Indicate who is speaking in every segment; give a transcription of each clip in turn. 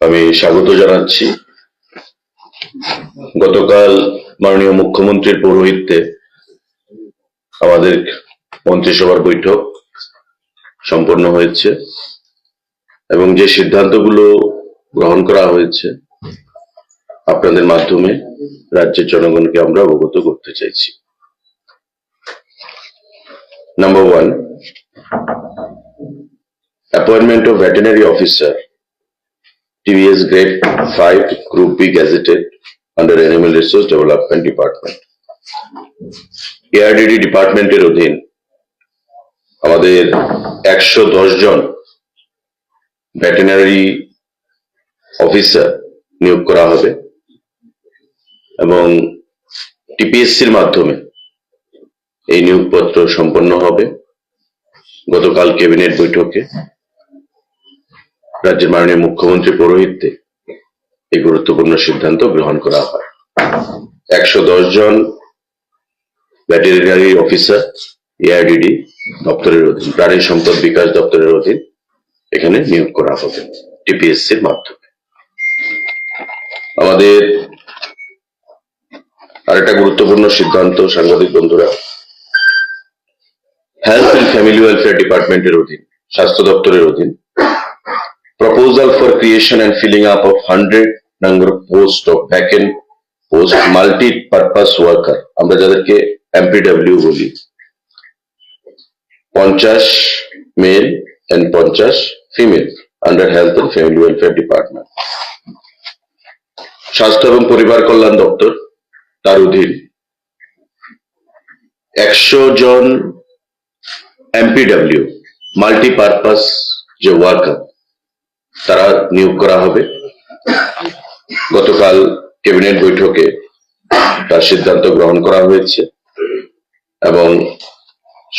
Speaker 1: আমি স্বাগত জানাচ্ছি। গতকাল মাননীয় মুখ্যমন্ত্রীর পৌরোহিত্যে আমাদের মন্ত্রিসভার বৈঠক সম্পন্ন হয়েছে এবং যে সিদ্ধান্তগুলো গ্রহণ করা হয়েছে আপনাদের মাধ্যমে রাজ্যের জনগণকে আমরা অবগত করতে চাইছি। Number 1, appointment of veterinary officer, TVS Grade 5 Group B gazetted under Animal Resource Development Department. ARDD ডিপার্টমেন্টের অধীন আমাদের 110 জন ভেটেরিনারি অফিসার নিয়োগ করা হবে এবং টিপিএসসির মাধ্যমে এই নিয়োগপত্র সম্পন্ন হবে। গতকাল ক্যাবিনেট বৈঠকে রাজ্যের মাননীয় মুখ্যমন্ত্রী পৌরোহিত্যে এই গুরুত্বপূর্ণ সিদ্ধান্ত গ্রহণ করা হয়। 110 জন ভেটেরিনারি অফিসার এআরডিডি দপ্তরের অধীন, প্রাণী সম্পদ বিকাশ দপ্তরের অধীন এখানে নিয়োগ করা হবে টিপিএসসির মাধ্যমে। আমাদের আরেকটা গুরুত্বপূর্ণ সিদ্ধান্ত, সাংবাদিক বন্ধুরা, হেলথ এন্ড ফ্যামিলি ওয়েলফেয়ার ডিপার্টমেন্টের অধীন, স্বাস্থ্য দপ্তরের অধীন, proposal for creation and filling up of 100 number post of vacant post multi purpose worker, আমরা যাদেরকে এমপিডব্লিউ বলি, 50 male and 50 female under health and family welfare department. স্বাস্থ্য এবং পরিবার কল্যাণ দপ্তর তার অধীন 100 জন এমপিডব্লিউ মাল্টিপারপাস যে ওয়ার্কার তারা নিয়োগ করা হবে। গতকাল ক্যাবিনেট বৈঠকে তার সিদ্ধান্ত গ্রহণ করা হয়েছে এবং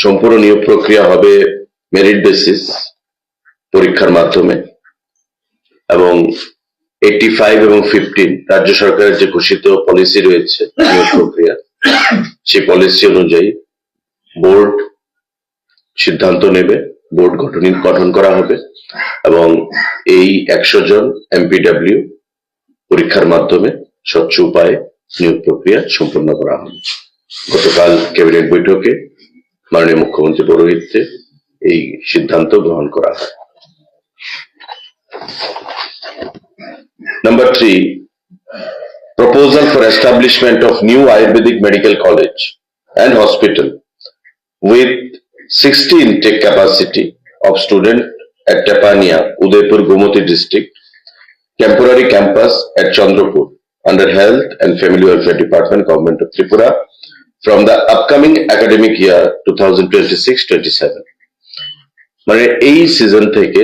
Speaker 1: সম্পূর্ণ নিয়োগ প্রক্রিয়া হবে মেরিট বেসিস পরীক্ষার মাধ্যমে এবং 85 এবং 15 রাজ্য সরকারের যে ঘোষিত পলিসি রয়েছে নিয়োগ প্রক্রিয়া, সেই পলিসি অনুযায়ী বোর্ড সিদ্ধান্ত নেবে, বোর্ড গঠন করা হবে এবং এই 100 জন এমপিডব্লিউ পরীক্ষার মাধ্যমে স্বচ্ছ উপায়ে নিয়োগ প্রক্রিয়া সম্পন্ন করা হবে। গতকাল ক্যাবিনেট বৈঠকে মাননীয় মুখ্যমন্ত্রী পৌরোহিত্যে এই সিদ্ধান্ত গ্রহণ করা হয়। Number 3, proposal for establishment of new Ayurvedic medical college and hospital with 60 intake capacity of student at Tepania, Udaipur, Gomoti district, temporary campus at Chandrapur under Health and Family Welfare Department, Government of Tripura, from the upcoming academic year 2026-27. মানে এই season থেকে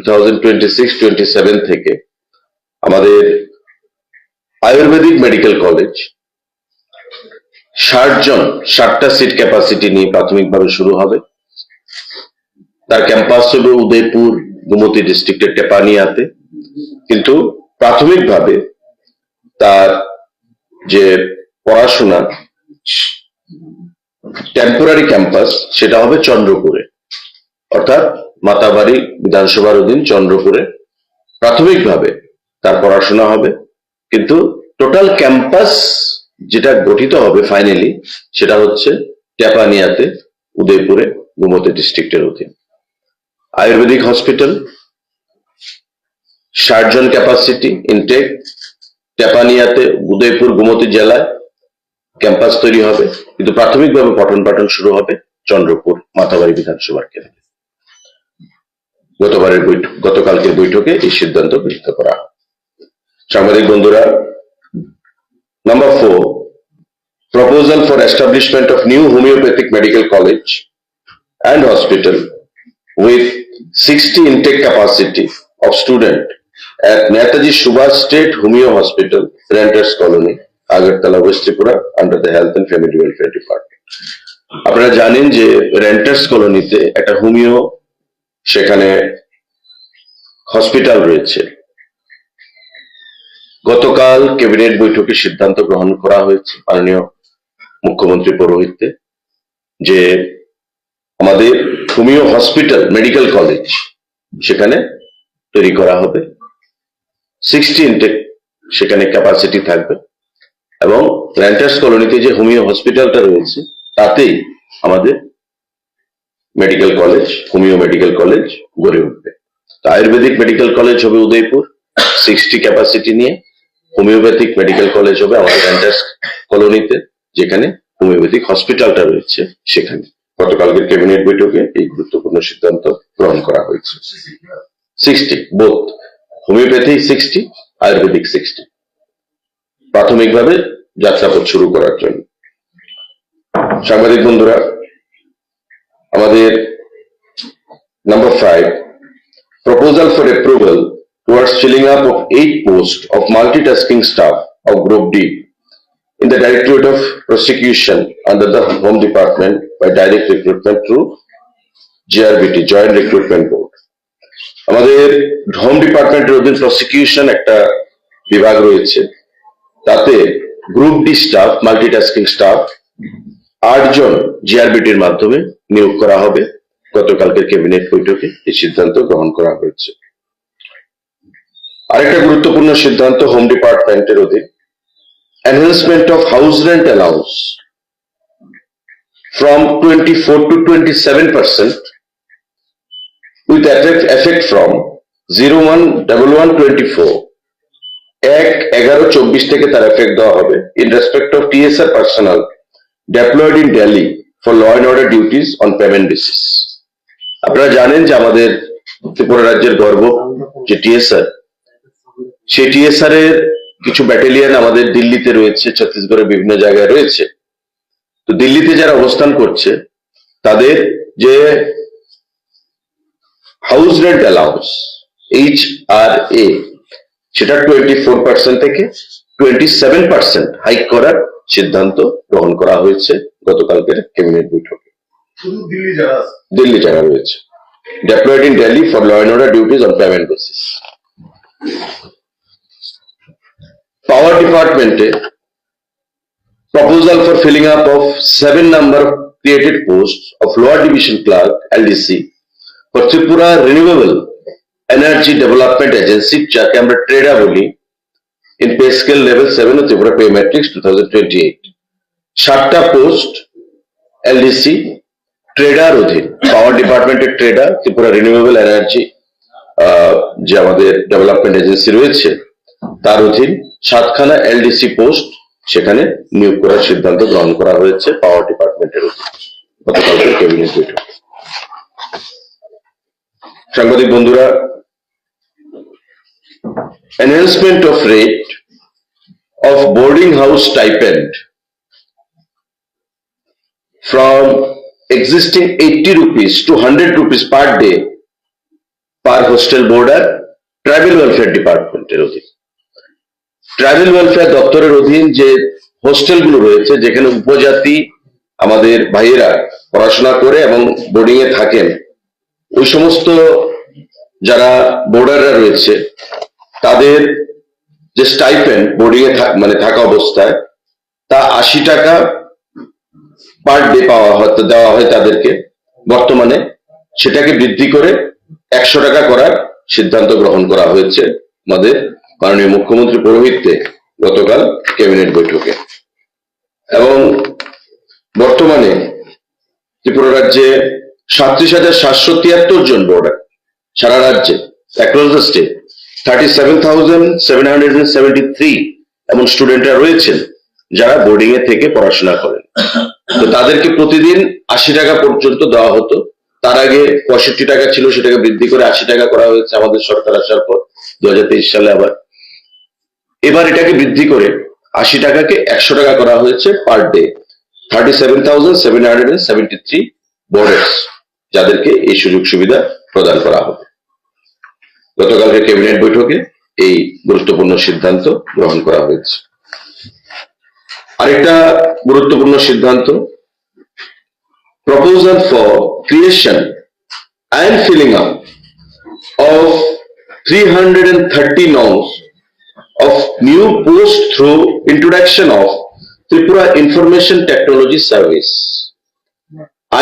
Speaker 1: 2026-27 থেকে আমাদের আয়ুর্বেদিক medical college 60টা seat capacity নিয়ে প্রাথমিকভাবে শুরু হবে। তার ক্যাম্পাস হবে উদয়পুর, গোমতী ডিস্ট্রিক্টের টেপানিয়াতে, কিন্তু প্রাথমিকভাবে তার যে পড়াশোনা টেম্পোরারি ক্যাম্পাস সেটা হবে চন্দ্রপুরে, অর্থাৎ মাতাবাড়ি বিধানসভার অধীন চন্দ্রপুরে প্রাথমিকভাবে তার পড়াশোনা হবে, কিন্তু টোটাল ক্যাম্পাস যেটা গঠিত হবে ফাইনালি সেটা হচ্ছে টেপানিয়াতে, উদয়পুরে, গোমতী ডিস্ট্রিক্টের অধীন। আয়ুর্বেদিক হসপিটাল 60 জন ক্যাপাসিটি ইনটেক, টেপানিয়াতে, উদয়পুর, গোমতী জেলায় ক্যাম্পাস তৈরি হবে, কিন্তু প্রাথমিকভাবে পঠন পাঠন শুরু হবে চন্দ্রপুর মাতাবাড়ি বিধানসভার কেন্দ্রে। গতকালকের বৈঠকে এই সিদ্ধান্ত গৃহীত করা হয়। সাংবাদিক বন্ধুরা, Number 4, proposal for establishment of new homeopathic medical college and hospital with 60 intake capacity of student at Netaji Subhash State Homeo Hospital, Renters Colony, Agartala, West Tripura, under the Health and Family Welfare Department. আপনারা জানেন যে renters কলোনিতে একটা homeo সেখানে hospital রয়েছে। গতকাল cabinet বৈঠকে সিদ্ধান্ত গ্রহণ করা হয়েছে মাননীয় মুখ্যমন্ত্রী পৌরোহিত্যে যে আমাদের হোমিও হসপিটাল মেডিকেল কলেজ সেখানে তৈরি করা হবে 60 ইনটেক সেখানে ক্যাপাসিটি থাকবে এবং প্ল্যান্টার্স কলোনিতে যে হোমিও হসপিটালটা রয়েছে তাতেই আমাদের medical college, homeo medical college গড়ে উঠবে। আয়ুর্বেদিক মেডিকেল কলেজ হবে উদয়পুর 60 ক্যাপাসিটি নিয়ে, হোমিওপ্যাথিক মেডিকেল কলেজ হবে আমাদের প্ল্যান্টার্স কলোনিতে যেখানে হোমিওপ্যাথিক হসপিটালটা রয়েছে সেখানে। গতকালকের ক্যাবিনেট বৈঠকে এই গুরুত্বপূর্ণ সিদ্ধান্ত গ্রহণ করা হয়েছে। 60 বোথ, হোমিওপ্যাথি 60, আয়ুর্বেদিক 60, প্রাথমিকভাবে যাত্রাপথ শুরু করার জন্য। সাংবাদিক বন্ধুরা, আমাদের number 5, proposal for approval towards filling up of 8 posts of multitasking staff of Group D in the Directorate of Prosecution under the Home Department by direct recruitment through JRBT, Joint Recruitment Board. আমাদের home ডিপার্টমেন্টের অধীন prosecution একটা বিভাগ রয়েছে, তাতে group D staff, multitasking staff 8 জন জিআরবিটির মাধ্যমে নিয়োগ করা হবে। গতকালকের ক্যাবিনেট বৈঠকে এই সিদ্ধান্ত গ্রহণ করা হয়েছে। আরেকটা গুরুত্বপূর্ণ সিদ্ধান্ত হোম ডিপার্টমেন্টের অধীন, enhancement of house rent allowance from 24 to 27% with effect from 01/11/24, 1/11/24 থেকে তার এফেক্ট দেওয়া হবে in respect of TSR personnel deployed in Delhi for law and order duties on payment basis. আপনারা জানেন যে আমাদের ত্রিপুরা রাজ্যের গর্ব যে টিএসআর, সেই টিএসআর এর কিছু ব্যাটালিয়ন আমাদের দিল্লিতে রয়েছে, ছত্তিশগড়ের বিভিন্ন জায়গায় রয়েছে। তো দিল্লিতে যারা অবস্থান করছে তাদের যে হাউস রেন্ট অ্যালাউন্স HRA সেটা 24% থেকে 27% হাইক করার সিদ্ধান্ত গ্রহণ করা হয়েছে গতকালকের ক্যাবিনেট বৈঠকে। দিল্লি যারা রয়েছে, deployed in Delhi for law and order duties on payment basis. Power Department proposal for filling up of 7 number created posts of Lower Division Clerk LDC for Tripura Renewable Energy Development Agency, যাকে আমরা ট্রেডা বলি, in pay scale level 7 of Tripura Pay Matrix 2028. 7টা post LDC trader অধীন, power ডিপার্টমেন্টের tedder, Tripura renewable energy যে আমাদের development agency রয়েছে তার অধীন 7খানা এলডিসি পোস্ট সেখানে নিয়োগ করার সিদ্ধান্ত গ্রহণ করা হয়েছে পাওয়ার ডিপার্টমেন্টের অধীন গতকালকের ক্যাবিনেট বৈঠকে। সাংবাদিক বন্ধুরা, enhancement of rate of boarding house stipend from existing 80 rupees to 100 rupees per day per hostel boarder, tribal welfare ডিপার্টমেন্টের অধীন। ট্রাইবেল ওয়েলফেয়ার দপ্তরের অধীন যে হোস্টেলগুলো রয়েছে যেখানে উপজাতি আমাদের ভাইয়েরা পড়াশোনা করে এবং বোর্ডিং এ থাকেন, ওই সমস্ত যারা বোর্ডাররা রয়েছে তাদের যে স্টাইপেন্ড বোর্ডিং এ মানে থাকা অবস্থায় তা 80 টাকা পার ডে দেওয়া হয় তাদেরকে। বর্তমানে সেটাকে বৃদ্ধি করে 100 টাকা করার সিদ্ধান্ত গ্রহণ করা হয়েছে আমাদের মাননীয় মুখ্যমন্ত্রী পৌরোহিত্যে গতকাল ক্যাবিনেট বৈঠকে। এবং বর্তমানে ত্রিপুরা রাজ্যে 37,773 জন বোর্ডার, সারা রাজ্যে অ্যাক্রস দ্য স্টেট 37,773 এমন স্টুডেন্টরা রয়েছেন যারা বোর্ডিং এ থেকে পড়াশোনা করেন। তো তাদেরকে প্রতিদিন 80 টাকা পর্যন্ত দেওয়া হতো, তার আগে 65 টাকা ছিল, সেটাকে বৃদ্ধি করে 80 টাকা করা হয়েছে আমাদের সরকার আসার পর 2023 সালে। আবার এবার এটাকে বৃদ্ধি করে 80 টাকাকে 100 টাকা করা হয়েছে পার ডে। 37,773 বোর্ডার্স যাদেরকে এই সুযোগ সুবিধা প্রদান করা হবে। গতকালকে ক্যাবিনেট বৈঠকে এই গুরুত্বপূর্ণ সিদ্ধান্ত গ্রহণ করা হয়েছে। আরেকটা গুরুত্বপূর্ণ সিদ্ধান্ত, proposal for creation and filling up of 330 norms of new posts through introduction of Tripura Information Technology Service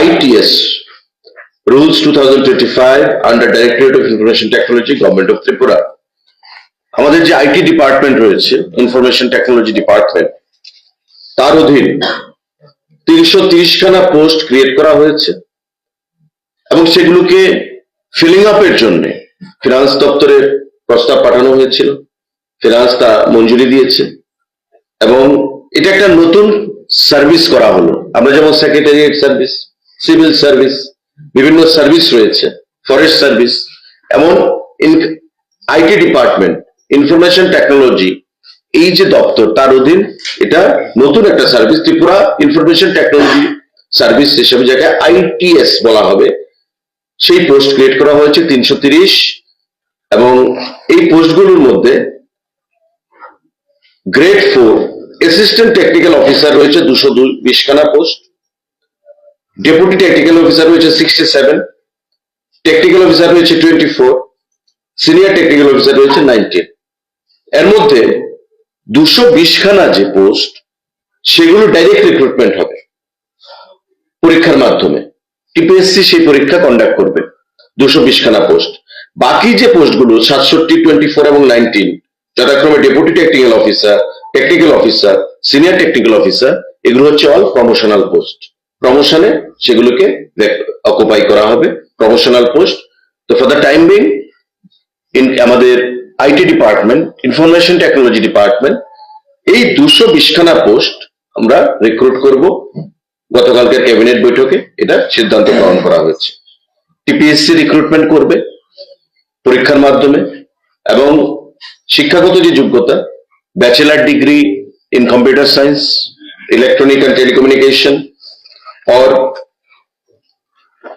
Speaker 1: ITS rules 2025 under Directorate of Information Technology, Government of Tripura। আমাদের আমাদের যে আইটি ডিপার্টমেন্ট রয়েছে, ইনফরমেশন টেকনোলজি ডিপার্টমেন্ট, তার অধীন 330খানা post create করা হয়েছে এবং সেগুলোকে ফিলিং আপের জন্য ফিনান্স দপ্তরের প্রস্তাব পাঠানো হয়েছিল। ফিনান্স তা মঞ্জুরি দিয়েছে এবং এটা একটা নতুন সার্ভিস করা হলো। আমরা যেমন সেক্রেটারিয়েট সার্ভিস, সিভিল সার্ভিস, বিভিন্ন সার্ভিস রয়েছে, ফরেস্ট সার্ভিস, এমন আইটি ডিপার্টমেন্ট, ইনফরমেশন টেকনোলজি, এই যে দপ্তর তার অধীন এটা নতুন একটা service, Tripura information technology service হিসেবে যাকে আইটিএস বলা হবে, সেই পোস্ট ক্রিয়েট করা হয়েছে 330। এবং এই পোস্টগুলোর মধ্যে গ্রেড 4 অ্যাসিস্ট্যান্ট টেকনিক্যাল অফিসার রয়েছে 220খানা পোস্ট, ডেপুটি টেকনিক্যাল অফিসার রয়েছে 67, টেকনিক্যাল অফিসার রয়েছে 24, সিনিয়র টেকনিক্যাল অফিসার রয়েছে 19। এর মধ্যে 220খানা যে পোস্ট, সেগুলো ডাইরেক্ট রিক্রুটমেন্ট হবে পরীক্ষার মাধ্যমে। টিপিএসসি সেই পরীক্ষা কন্ডাক্ট করবে 220খানা পোস্ট। বাকি যে পোস্টগুলো 67, 24 এবং 19, যথাক্রমে deputy technical officer, senior technical officer, এগুলো হচ্ছে অল প্রমোশনাল পোস্ট। প্রমোশনে সেগুলোকে অকুপাই করা হবে, প্রমোশনাল পোস্ট। তো ফর দ্য টাইম বিং আমাদের IT department, information technology department, এই 220খানা পোস্ট আমরা রিক্রুট করব। গতকালকের ক্যাবিনেট বৈঠকে এটা সিদ্ধান্ত গ্রহণ করা হয়েছে। টিপিএসসি রিক্রুটমেন্ট করবে পরীক্ষার মাধ্যমে এবং শিক্ষাগত যে যোগ্যতা, bachelor degree in computer science, electronic and telecommunication, और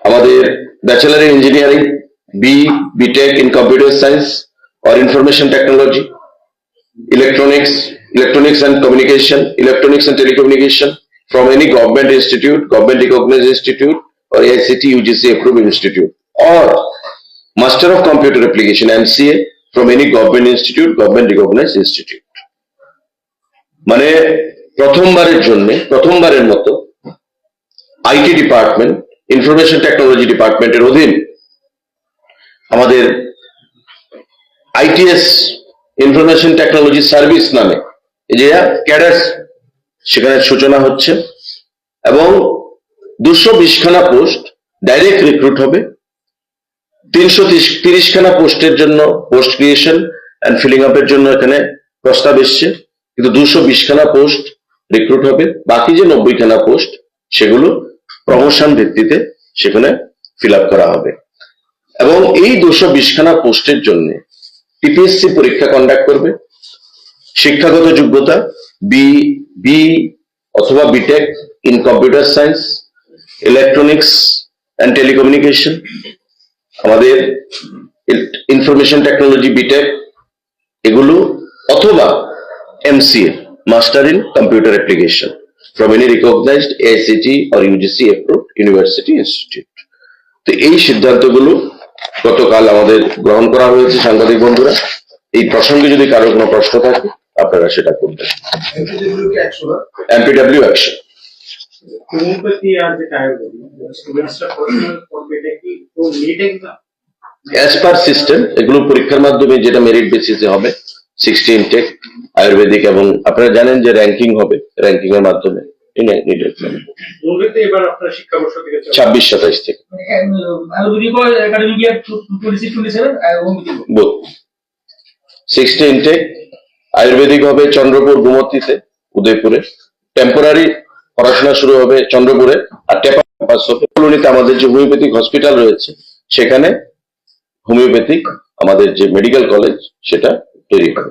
Speaker 1: আমাদের bachelor in engineering, BTech in computer science और information technology, electronics and communication, electronics and telecommunication from any government institute, government recognised institute और AICTE UGC approved इंस्टीट्यूट, और master of computer application MCA from any government institute, government recognised institute. মানে প্রথমবারের মতো IT department, information technology ডিপার্টমেন্টের অধীন আমাদের ITS, information technology service নামে যে ক্যাডার, সেখানে সূচনা হচ্ছে এবং 220খানা পোস্ট ডাইরেক্ট রিক্রুট হবে। 330খানা পোস্টের জন্য পোস্ট ক্রিয়েশন এন্ড ফিলিং আপের জন্য এখানে প্রস্তাব এসছে, কিন্তু 220খানা পোস্ট রিক্রুট হবে। বাকি যে 90খানা পোস্ট, সেগুলো প্রমোশন ভিত্তিতে সেখানে ফিল আপ করা হবে এবং এই 220খানা পোস্টের জন্য টিপিএসসি পরীক্ষা কন্ডাক্ট করবে। শিক্ষাগত যোগ্যতা বি অথবা BTech in computer science, electronics and telecommunication, আমাদের ইনফরমেশন টেকনোলজি বিটেক এগুলো, অথবা MCA master in computer application from any recognised AICTE or UGC approved university institute. তো এই সিদ্ধান্তগুলো গতকাল আমাদের গ্রহণ করা হয়েছে। সাংবাদিক বন্ধুরা, এই প্রসঙ্গে যদি কারো কোনো প্রশ্ন থাকে আপনারা সেটা করবেন। MPW 100। অ্যাজ পার সিস্টেম এগুলো পরীক্ষার মাধ্যমে যেটা মেরিট বেসিসে হবে, 60 ইনটেক আয়ুর্বেদিক, এবং আপনারা জানেন যে র্যাঙ্কিং হবে, র্যাঙ্কিং এর মাধ্যমে 26-27 থেকে 60 ইনটেক। আয়ুর্বেদিক হবে চন্দ্রপুর, গুমতিতে, উদয়পুরে। টেম্পোরারি পড়াশোনা শুরু হবে চন্দ্রপুরে, আর কলোনিতে আমাদের যে হোমিওপ্যাথিক হসপিটাল রয়েছে, সেখানে হোমিওপ্যাথিক আমাদের যে মেডিকেল কলেজ সেটা তৈরি হবে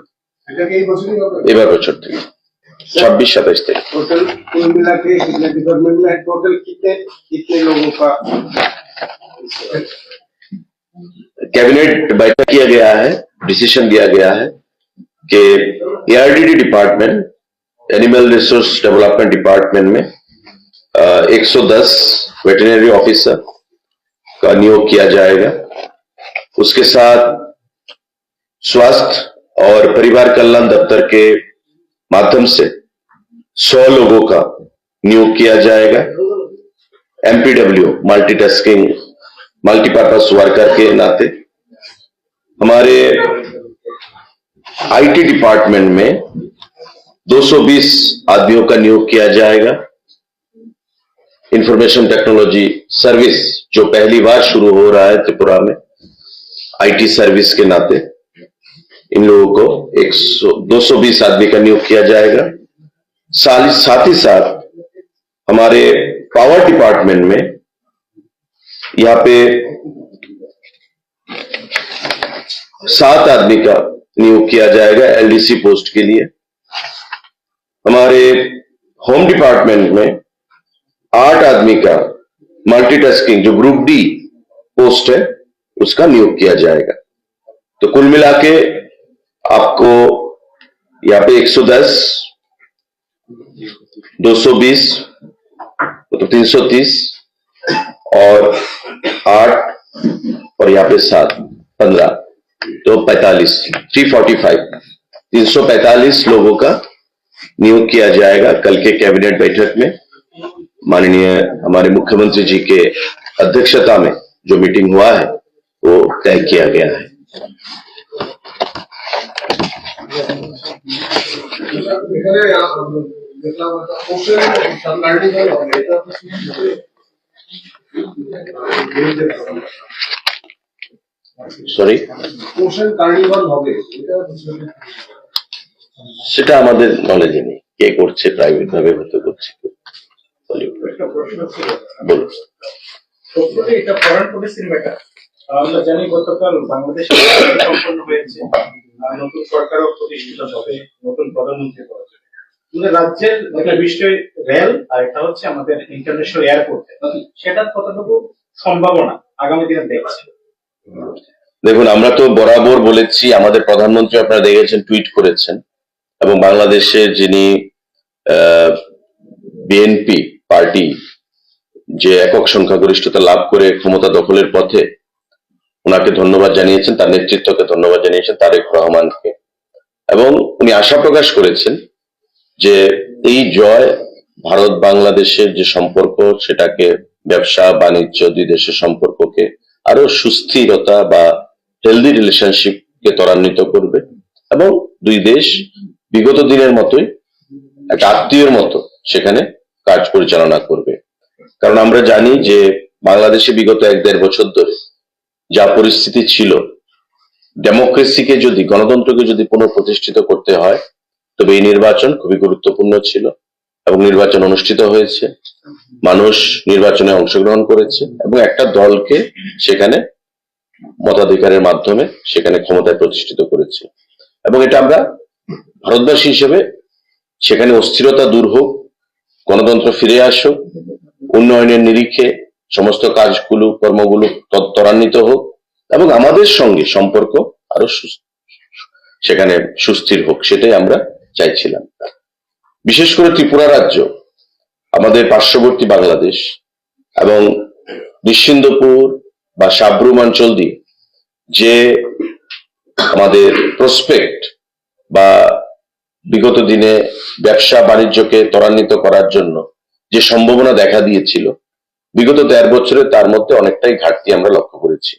Speaker 1: এবার বছর থেকে 26-27 থেকে। कैबिनेट बैठक किया गया है, डिसीजन दिया गया है कि ARDD department, animal resource development department में 110 वेटरनरी ऑफिसर का नियोग किया जाएगा। उसके साथ स्वास्थ्य और परिवार कल्याण दफ्तर के माध्यम से 100 लोगों का नियोग किया जाएगा। MPW मल्टीटास्किंग मल्टीपर्पज वर्कर के नाते हमारे आईटी डिपार्टमेंट में 220 आदमियों का नियोग किया जाएगा। इंफॉर्मेशन टेक्नोलॉजी सर्विस जो पहली बार शुरू हो रहा है त्रिपुरा में आईटी सर्विस के नाते, इन लोगों को 220 आदमी का नियोग किया जाएगा। साथ ही साथ हमारे पावर डिपार्टमेंट में यहाँ पे 7 आदमी का नियोग किया जाएगा एलडीसी पोस्ट के लिए। हमारे होम डिपार्टमेंट में 8 आदमी का मल्टीटास्किंग जो ग्रुप डी पोस्ट है उसका नियोग किया जाएगा। तो कुल मिला के आपको यहाँ पे 110, 220 तो 330 और 8 और यहाँ पे 7 15 तो 45 345 लोगों का नियोग किया जाएगा। कल के कैबिनेट बैठक में माननीय हमारे मुख्यमंत्री जी के अध्यक्षता में जो मीटिंग हुआ है वो तय किया गया है। সরি সেটা আমাদের নলেজে নেই, কে করছে, প্রাইভেট ভাবে হতে করছে।
Speaker 2: এটা ফরেন পলিসির ম্যাটার। আমরা জানি গতকাল বাংলাদেশে সম্পন্ন হয়েছে, নতুন সরকারও প্রতিষ্ঠিত হবে, নতুন প্রধানমন্ত্রী পাওয়া যাবে। রাজ্যের একটা বিষয় রেল আর একটা হচ্ছে আমাদের ইন্টারন্যাশনাল এয়ারপোর্ট, সেটার কতটুকু সম্ভাবনা আগামী দিনে দেখছে?
Speaker 1: দেখুন, আমরা তো বরাবর বলেছি, আমাদের প্রধানমন্ত্রী আপনারা দেখেছেন টুইট করেছেন, এবং বাংলাদেশের যিনি বিএনপি পার্টি যে একক সংখ্যাগরিষ্ঠতা লাভ করে ক্ষমতা দখলের পথে, ওনাকে ধন্যবাদ জানিয়েছেন, তার নেতৃত্বকে ধন্যবাদ জানিয়েছেন, তারেক রহমানকে, এবং উনি আশা প্রকাশ করেছেন যে এই জয় ভারত বাংলাদেশের যে সম্পর্ক সেটাকে, ব্যবসা বাণিজ্য দুই দেশের সম্পর্ককে আরো সুস্থিরতা বা হেলদি রিলেশনশিপকে ত্বরান্বিত করবে, এবং দুই দেশ বিগত দিনের মতোই একটা আত্মীয়ের মতো সেখানে কাজ পরিচালনা করবে। কারণ আমরা জানি যে বাংলাদেশে বিগত 1-1.5 বছর ধরে যা পরিস্থিতি ছিল, ডেমোক্রেসিকে যদি, গণতন্ত্রকে যদি পুনঃপ্রতিষ্ঠিত করতে হয় তবে এই নির্বাচন খুবই গুরুত্বপূর্ণ ছিল, এবং নির্বাচন অনুষ্ঠিত হয়েছে, মানুষ নির্বাচনে অংশগ্রহণ করেছে, এবং একটা দলকে সেখানে মতাধিকারের মাধ্যমে সেখানে ক্ষমতায় প্রতিষ্ঠিত করেছে। এবং এটা আমরা ভারতবাসী হিসেবে সেখানে অস্থিরতা দূর হোক, গণতন্ত্র ফিরে আসুক, উন্নয়নের নিরিখে সমস্ত কাজগুলো, কর্মগুলো ত্বরান্বিত হোক, এবং আমাদের সঙ্গে সম্পর্ক আরো সেখানে সুস্থির হোক, সেটাই আমরা চাইছিলাম। বিশেষ করে ত্রিপুরা রাজ্য আমাদের পার্শ্ববর্তী বাংলাদেশ এবং নিশ্চিন্দপুর বা সাবরুম অঞ্চল দিয়ে যে আমাদের প্রসপেক্ট বা বিগত দিনে ব্যবসা বাণিজ্যকে ত্বরান্বিত করার জন্য যে সম্ভাবনা দেখা দিয়েছিল, বিগত 1.5 বছরে তার মধ্যে অনেকটাই ঘাটতি আমরা লক্ষ্য করেছি।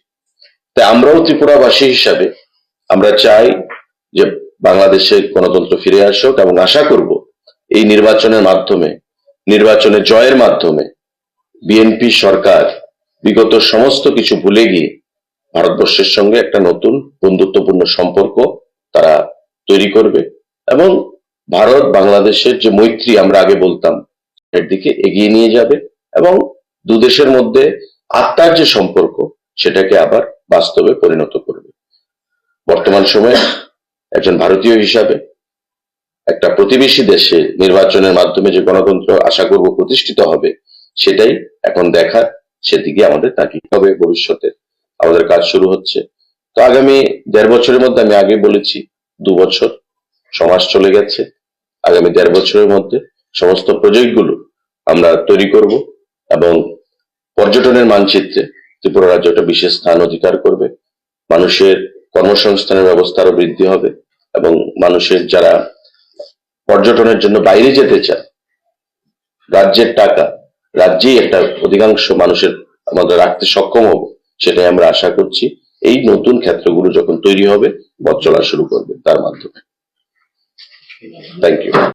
Speaker 1: তাই আমরাও ত্রিপুরাবাসী হিসাবে আমরা চাই যে বাংলাদেশে গণতন্ত্র ফিরে আসুক, এবং আশা করব এই নির্বাচনের মাধ্যমে, নির্বাচনের জয়ের মাধ্যমে বিএনপি সরকার বিগত সমস্ত কিছু ভুলে গিয়ে ভারতবর্ষের সঙ্গে একটা নতুন বন্ধুত্বপূর্ণ সম্পর্ক তারা তৈরি করবে, এবং ভারত বাংলাদেশের যে মৈত্রী আমরা আগে বলতাম এর দিকে এগিয়ে নিয়ে যাবে, এবং দুদেশের মধ্যে আত্মার যে সম্পর্ক সেটাকে আবার বাস্তবে পরিণত করবে। বর্তমান সময়ে একজন ভারতীয় হিসাবে একটা প্রতিবেশী দেশে নির্বাচনের মাধ্যমে যে গণতন্ত্র আশা করব প্রতিষ্ঠিত হবে, সেটাই এখন দেখার, সেদিকে আমাদের তাকিয়ে হবে। ভবিষ্যতে আমাদের কাজ শুরু হচ্ছে। তো আগামী 1.5 বছরের মধ্যে, আমি আগে বলেছি 2 বছর সমাজ চলে গেছে, আগামী 1.5 বছরের মধ্যে সমস্ত প্রজেক্টগুলো আমরা তৈরি করব, এবং পর্যটনের মানচিত্রে ত্রিপুরা রাজ্য একটা বিশেষ স্থান অধিকার করবে। মানুষের কর্মসংস্থানের ব্যবস্থা আরো বৃদ্ধি হবে, এবং মানুষের যারা পর্যটনের জন্য বাইরে যেতে চায়, রাজ্যের টাকা রাজ্যেই একটা অধিকাংশ মানুষের আমাদের রাখতে সক্ষম হব, সেটাই আমরা আশা করছি। এই নতুন ক্ষেত্রগুলো যখন তৈরি হবে পথ চলা শুরু করবে তার মাধ্যমে। Thank you.